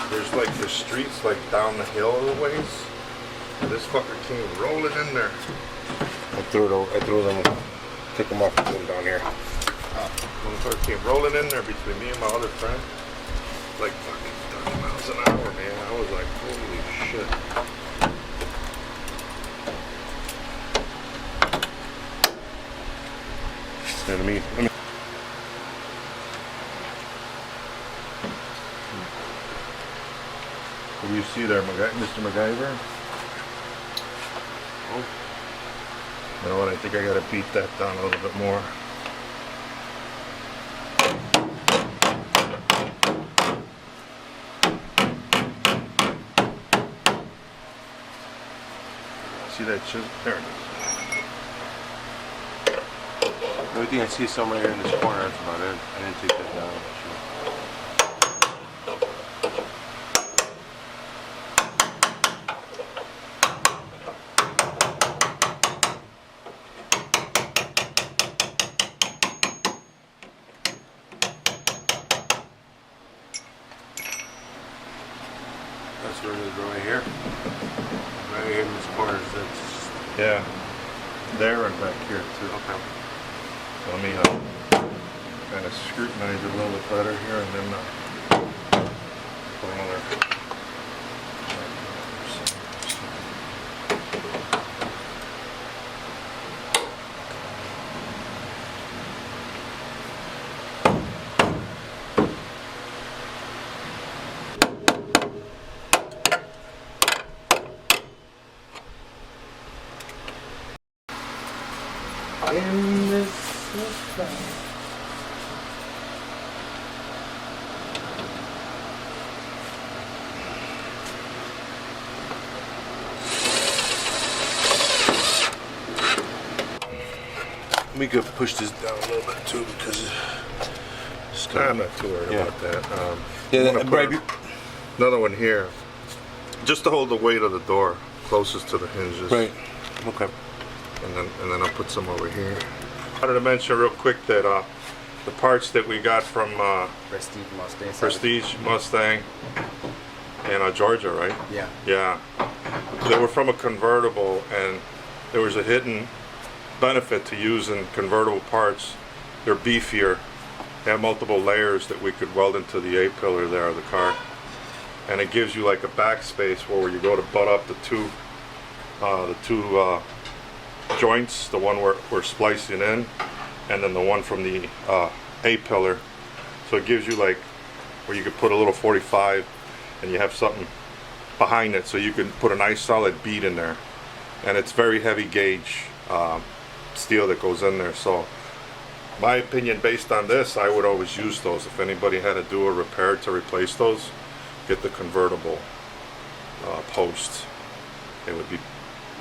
There's like the streets like down the hill a ways, and this fucker came rolling in there. I threw them, took them off and put them down here. Motherfucker came rolling in there between me and my other friend, like fucking 30 miles an hour, man. I was like, holy shit. Let me. What do you see there, Mr. MacGyver? Oh. You know what? I think I gotta beat that down a little bit more. See that chisel? There it is. The only thing I see is somewhere here in this corner, that's about it. I didn't take that down. That's where it is, right here. Right here in this corner. That's just, Yeah. There and back here too. okay. So let me kind of scrutinize it a little bit better here, and then put another. In this Mustang. We could push this down a little bit too because it's kind I'm not too worried about that. yeah, I'm gonna put maybe. another one here, just to hold the weight of the door closest to the hinges. Right. Okay. And then I'll put some over here. I wanted to mention real quick that the parts that we got from Prestige Mustang and Georgia, right? Yeah. Yeah. They were from a convertible, and there was a hidden benefit to using convertible parts. They're beefier. They have multiple layers that we could weld into the A-pillar there of the car. And it gives you like a backspace where you go to butt up the two joints, the one we're splicing in, and then the one from the A-pillar. So it gives you like where you could put a little 45 and you have something behind it so you can put a nice solid bead in there. And it's very heavy gauge steel that goes in there. So my opinion based on this, I would always use those. If anybody had to do a repair to replace those, get the convertible post. It would be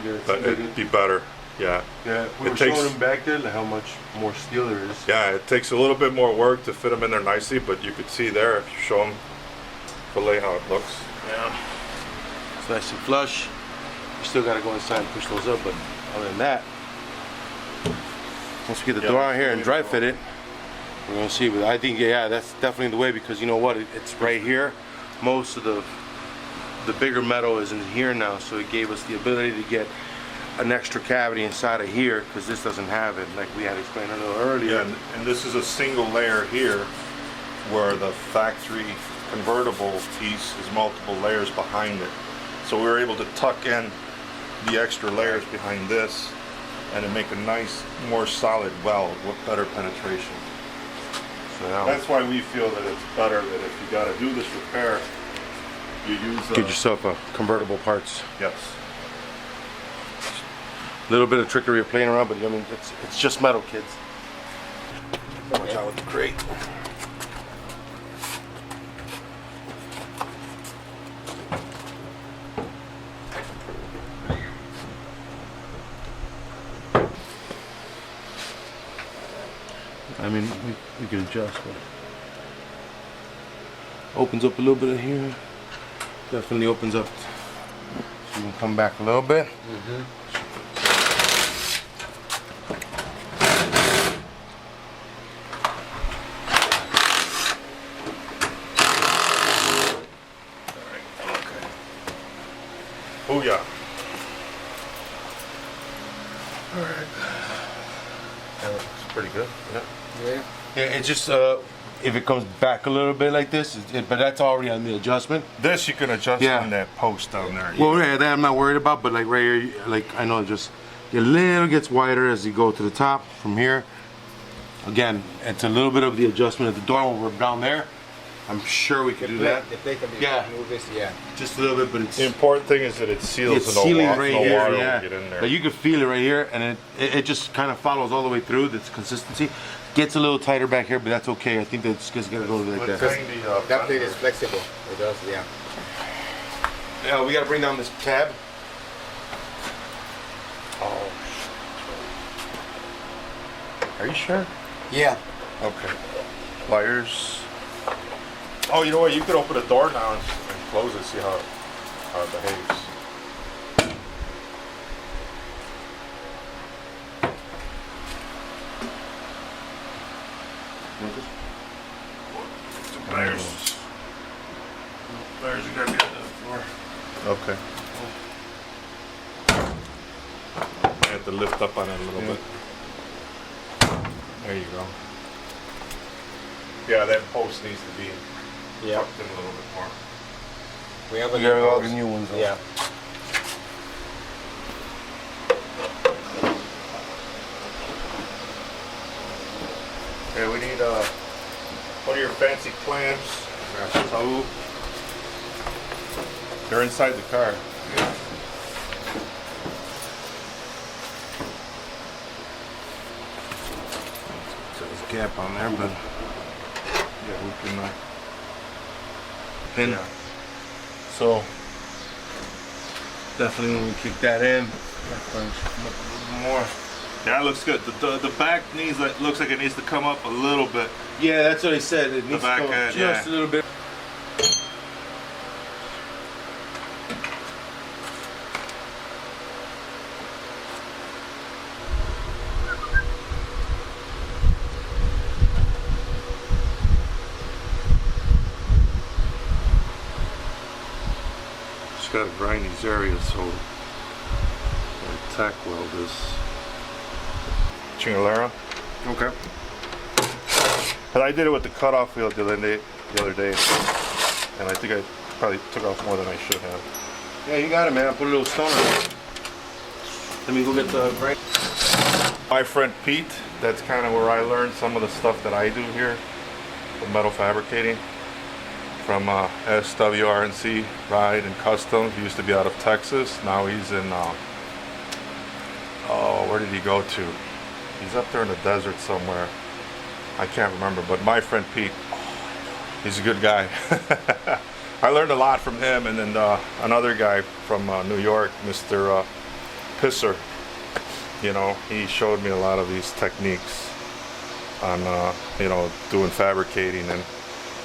it'd be better. Yeah. Yeah, we It were takes- showing them back there like how much more steel there is. Yeah, it takes a little bit more work to fit them in there nicely, but you could see there if you show them fillet how it looks. Yeah. It's nice and flush. You still got to go inside and push those up, but other than that, once we get the door out here and dry fit it, we're gonna see. But I think yeah, that's definitely the way because you know what? It's right here. Most of the bigger metal is in here now, so it gave us the ability to get an extra cavity inside of here because this doesn't have it, like we had explained a little earlier. Yeah, and this is a single layer here, where the factory convertible piece is multiple layers behind it. So we were able to tuck in the extra layers behind this and to make a nice, more solid weld with better penetration. So now That's why we feel that it's better that if you got to do this repair, you use get yourself a convertible parts. yes. A little bit of trickery of playing around, but I mean, it's just metal, kids. Watch out with the crate. I mean, we can adjust, but opens up a little bit of here. Definitely opens up. So you can come back a little bit. Oh yeah. All right. That looks pretty good. Yeah. Yeah, it just if it comes back a little bit like this, but that's already on the adjustment. This you can adjust Yeah. on that post down there. Well, yeah, that I'm not worried about, but like right here, like I know it just a little gets wider as you go to the top from here. Again, it's a little bit of the adjustment at the door when we're down there. I'm sure we can do that. If they can be Yeah. move this, yeah. Just a little bit, but it's The important thing is that it seals it's and no, sealing wa- right no here. water Yeah, will get in there. but you can feel it right here, and it just kind of follows all the way through. This consistency gets a little tighter back here, but that's okay. I think that's just gonna go like But that. hang the, That plate is flexible. It does, yeah. Yeah, we gotta bring down this tab. Oh. Are you sure? Yeah. Okay. Pliers. Oh, you know what? You could open the door now and close it, see how it behaves. Pliers. Pliers are gonna be on the floor. Okay. I have to lift up on it a little bit. There you go. Yeah, that post needs to be Yeah. tucked in a little bit more. We have We got all the new ones. Yeah. Okay, we need one of your fancy clamps. Oh, they're inside the car. gap on there, but Yeah, we can. pin. Yeah. So definitely when we kick that in, that thing should come up a little more. Yeah, it looks good. The back needs looks like it needs to come up a little bit. Yeah, that's what I said. It needs back to come end, just yeah. a little bit. Just gotta grind these areas so the tack weld is. Chingalera. Okay. But I did it with the cutoff wheel the other day, and I think I probably took off more than I should have. Yeah, you got it, man. I'll put a little stone on it. Let me go get the brake. My friend Pete, that's kind of where I learned some of the stuff that I do here, the metal fabricating, from SWRNC Ride and Custom. He used to be out of Texas. Now he's in, where did he go to? He's up there in the desert somewhere. I can't remember, but my friend Pete, he's a good guy. I learned a lot from him, and then another guy from New York, Mr. Pisser. You know, he showed me a lot of these techniques on, you know, doing fabricating, and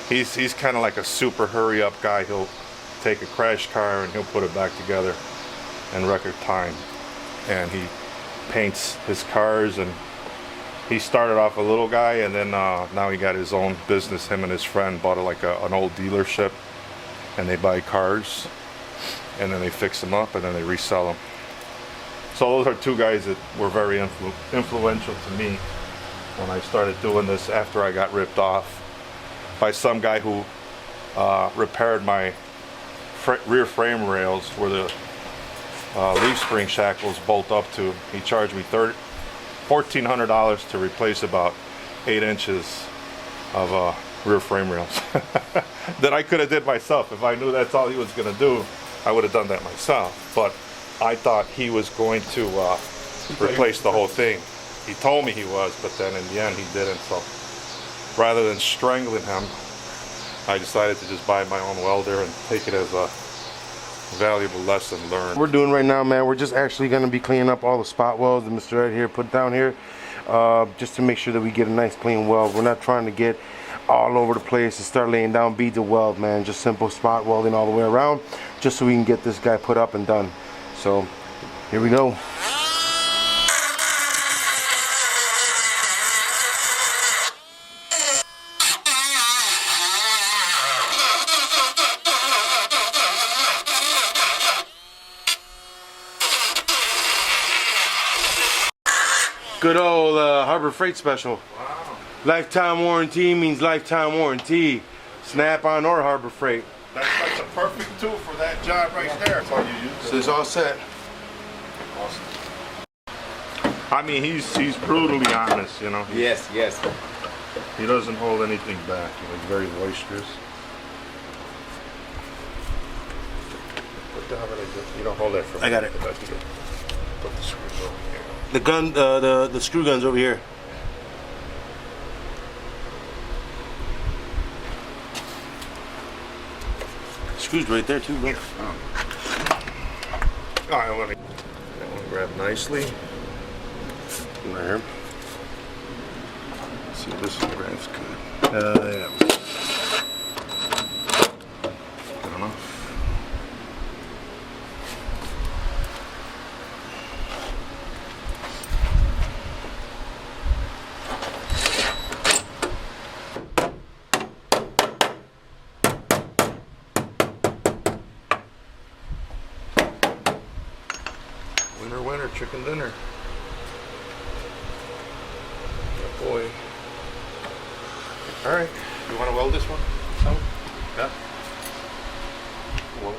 he's kind of like a super hurry up guy. He'll take a crash car and he'll put it back together in record time, and he paints his cars. And he started off a little guy, and then now he got his own business. Him and his friend bought an old dealership, and they buy cars and then they fix them up and then they resell them. So those are two guys that were very influential to me when I started doing this after I got ripped off by some guy who repaired my rear frame rails where the leaf spring shackles bolt up to. He charged me $1,400 to replace about 8 inches of rear frame rails that I could have did myself. If I knew that's all he was going to do, I would have done that myself. But I thought he was going to replace the whole thing. He told me he was, but then in the end he didn't. So rather than strangling him, I decided to just buy my own welder and take it as a valuable lesson learned. We're doing right now, man, we're just actually going to be cleaning up all the spot welds that Mr. Ed here put down here, just to make sure that we get a nice clean weld. We're not trying to get all over the place and start laying down beads of weld, man. Just simple spot welding all the way around, just so we can get this guy put up and done. So here we go. Good old Harbor Freight special. Wow. Lifetime warranty means lifetime warranty. Snap-on or Harbor Freight. That's like the perfect tool for that job right there. That's all you use. So it's all set. Awesome. I mean, he's brutally honest, you know. Yes. He doesn't hold anything back. You know, he's very boisterous. What the hell did I do? You don't hold that for me. I got it. Put the screws over here. The gun, the screw gun's over here. Screws right there too, bro. All right, let me grab nicely. There. See, this one grabs good. Yeah. Good enough. Winner, chicken dinner. Good boy. All right, you want to weld this one? Yeah. Well.